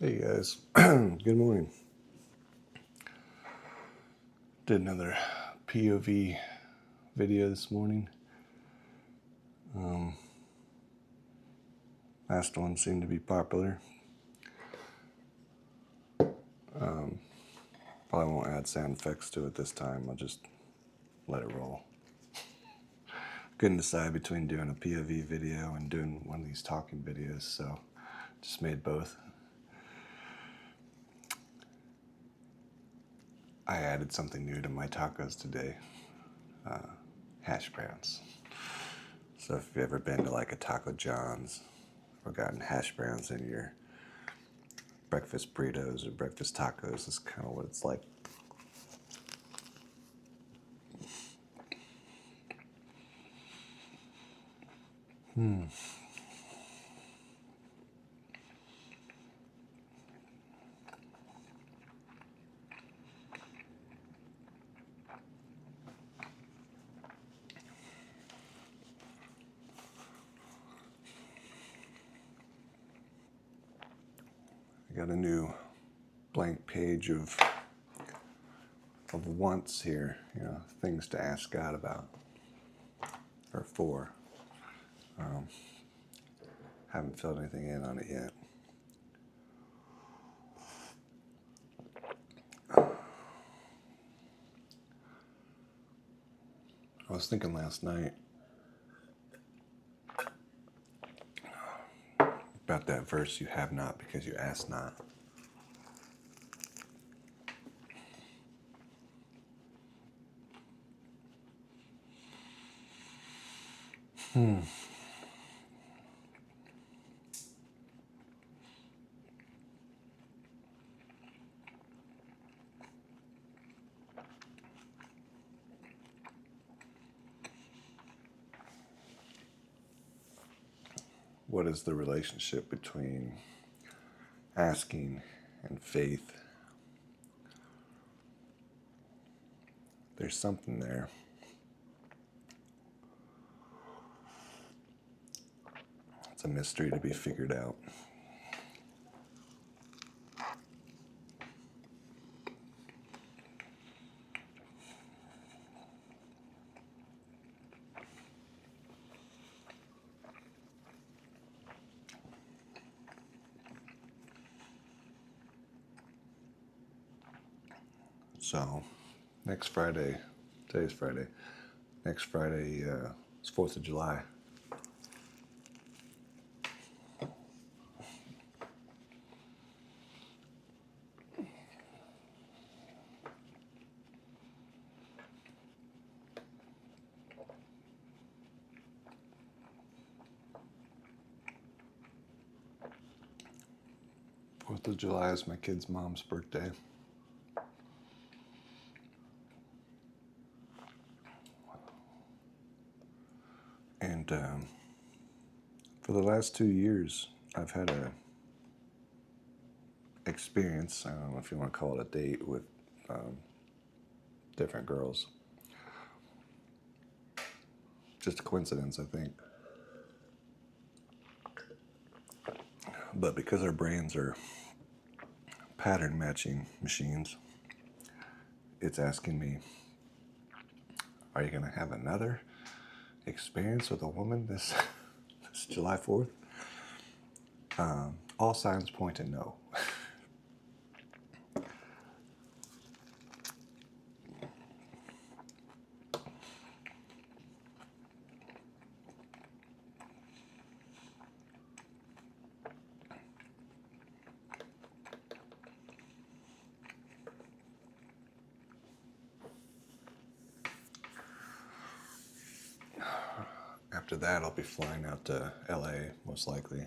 Hey guys, good morning. Did another POV video this morning. Last one seemed to be popular. Probably won't add sound effects to it this time. I'll just let it roll. Couldn't decide between doing a POV video and doing one of these talking videos, so just made both. I added something new to my tacos today. Hash browns. So if you've ever been to like a Taco John's or gotten hash browns in your breakfast burritos or breakfast tacos, is kind of what it's like. I got a new blank page of wants here, things to ask God about or for. Haven't filled anything in on it yet. I was thinking last night about that verse, you have not because you ask not. What is the relationship between asking and faith? There's something there. It's a mystery to be figured out. So, next Friday, today's Friday, next Friday is 4th of July. Fourth of July is my kid's mom's birthday. And for the last 2 years, I've had a experience, I don't know if you want to call it a date, with different girls. Just a coincidence, I think. But because our brains are pattern matching machines, it's asking me, are you going to have another experience with a woman this July 4th? All signs point to no. After that, I'll be flying out to LA, most likely.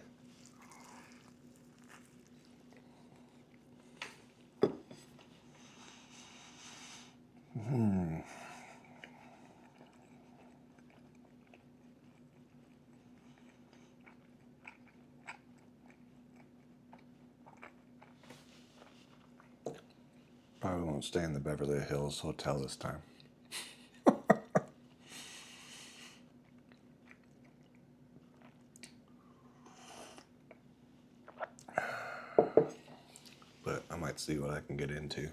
Probably won't stay in the Beverly Hills Hotel this time. Let's see what I can get into.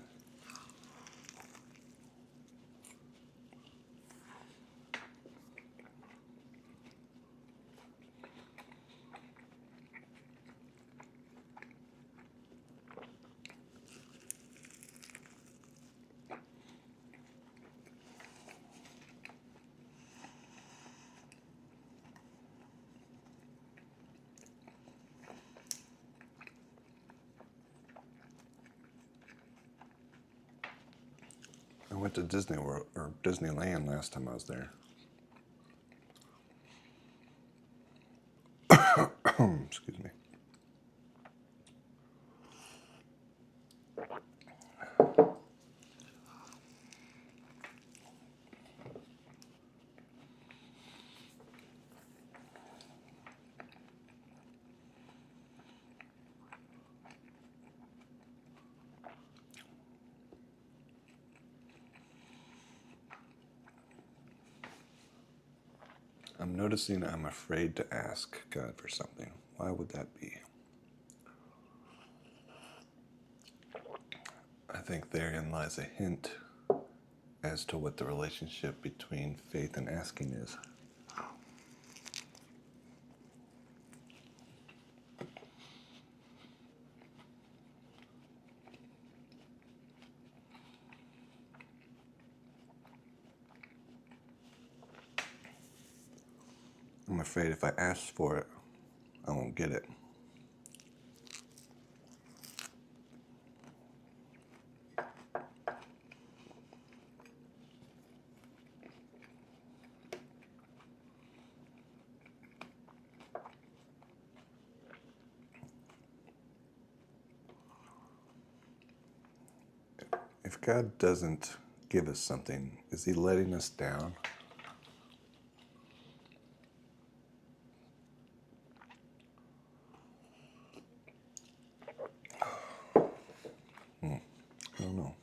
I went to Disney World or Disneyland last time I was there. Excuse me. I'm noticing I'm afraid to ask God for something. Why would that be? I think therein lies a hint as to what the relationship between faith and asking is. I'm afraid if I ask for it, I won't get it. If God doesn't give us something, is He letting us down? I don't know.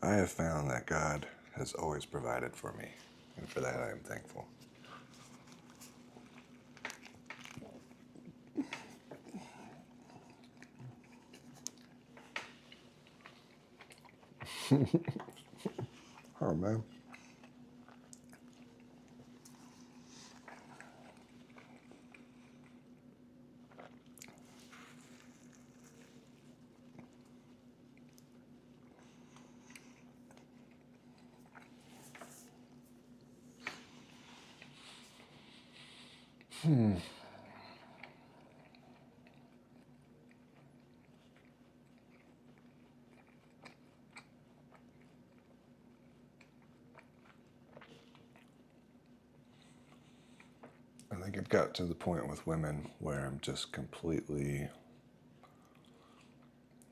I have found that God has always provided for me, and for that I am thankful. Oh, man. I think I've got to the point with women where I'm just completely.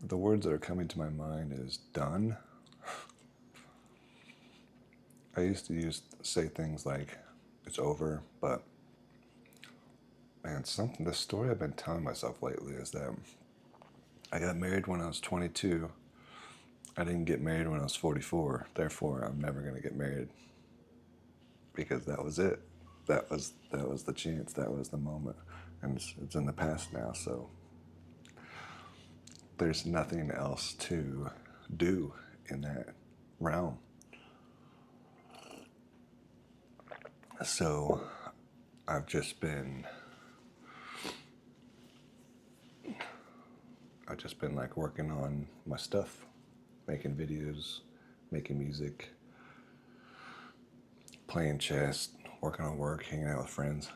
The words that are coming to my mind is done. I used to say things like, it's over, but man, the story I've been telling myself lately is that I got married when I was 22. I didn't get married when I was 44. Therefore, I'm never going to get married because that was it. That was the chance. That was the moment, and it's in the past now. So there's nothing else to do in that realm. So I've just been like working on my stuff, making videos, making music, playing chess, working on work, hanging out with friends.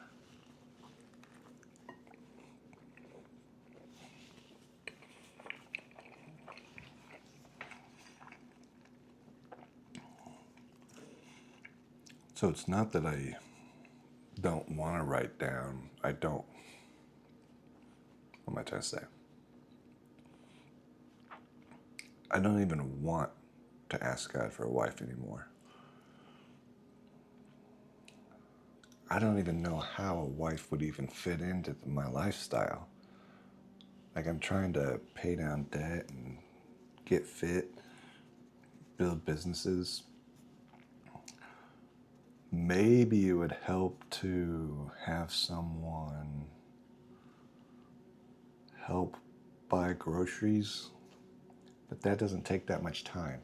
So it's not that I don't want to write down. What am I trying to say? I don't even want to ask God for a wife anymore. I don't even know how a wife would even fit into my lifestyle. Like, I'm trying to pay down debt and get fit, build businesses. Maybe it would help to have someone help buy groceries, but that doesn't take that much time.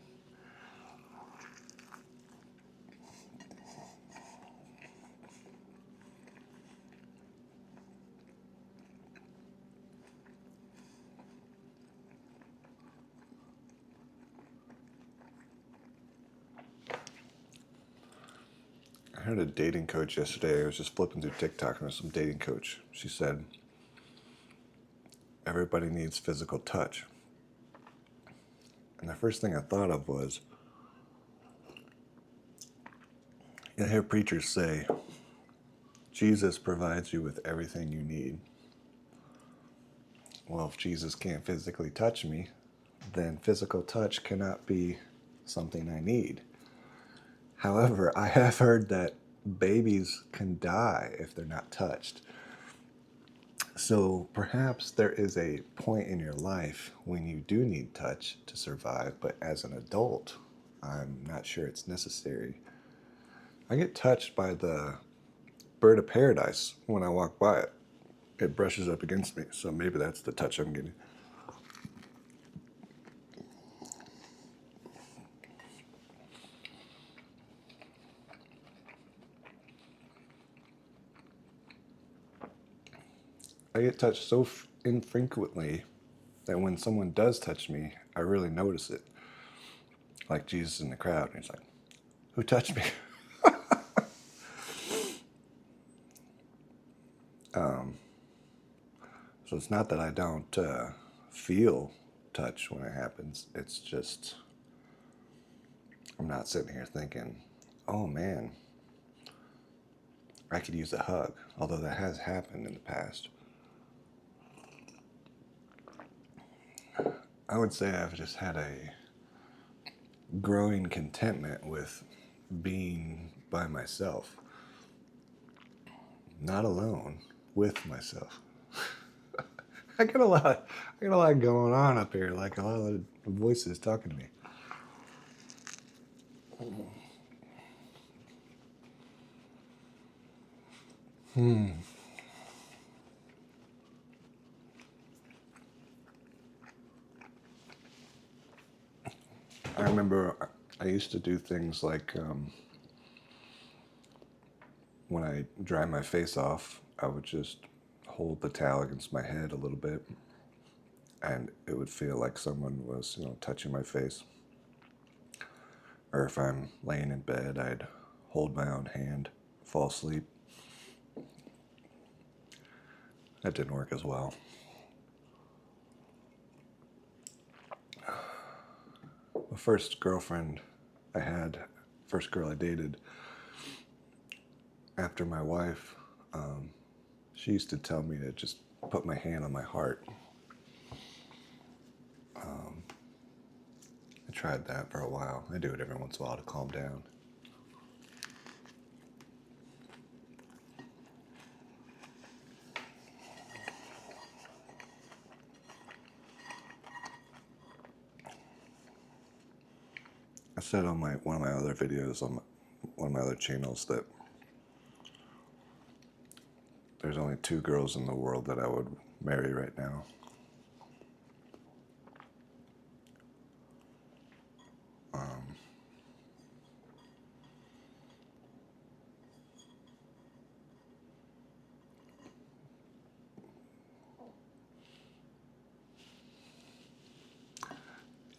I heard a dating coach yesterday. I was just flipping through TikTok and there's some dating coach. She said, everybody needs physical touch. And the first thing I thought of was, you hear preachers say, Jesus provides you with everything you need. Well, if Jesus can't physically touch me, then physical touch cannot be something I need. However, I have heard that babies can die if they're not touched. So perhaps there is a point in your life when you do need touch to survive, but as an adult, I'm not sure it's necessary. I get touched by the bird of paradise when I walk by it. It brushes up against me, so maybe that's the touch I'm getting. I get touched so infrequently that when someone does touch me, I really notice it. Like Jesus in the crowd, and he's like, who touched me? So it's not that I don't feel touch when it happens. It's just, I'm not sitting here thinking, oh man, I could use a hug. Although that has happened in the past. I would say I've just had a growing contentment with being by myself. Not alone, with myself. I got a lot going on up here, like a lot of voices talking to me. I remember I used to do things like when I dry my face off, I would just hold the towel against my head a little bit, and it would feel like someone was, touching my face. Or if I'm laying in bed, I'd hold my own hand, fall asleep. That didn't work as well. The first girlfriend I had, first girl I dated, after my wife, she used to tell me to just put my hand on my heart. I tried that for a while. I do it every once in a while to calm down. I said on one of my other videos on one of my other channels that there's only 2 girls in the world that I would marry right now.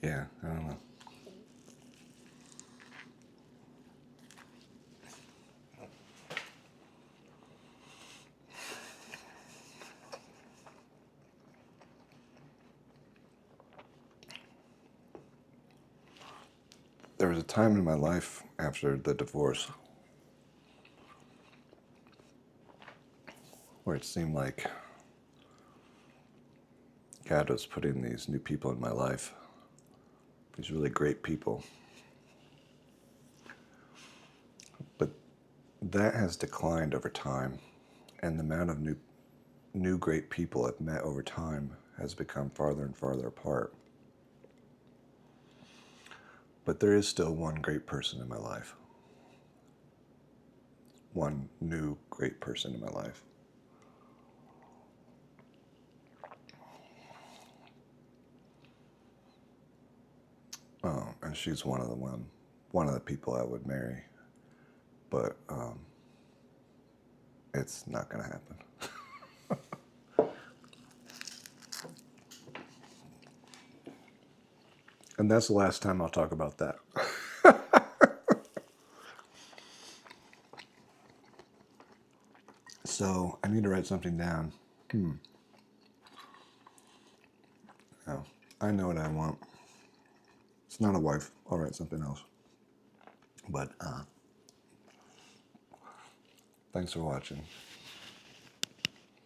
Yeah, I don't know. There was a time in my life after the divorce where it seemed like God was putting these new people in my life, these really great people. But that has declined over time, and the amount of new great people I've met over time has become farther and farther apart. But there is still one great person in my life. One new great person in my life. she's one of the people I would marry, but it's not going to happen. And that's the last time I'll talk about that. So I need to write something down. Oh, I know what I want. It's not a wife. I'll write something else. But thanks for watching.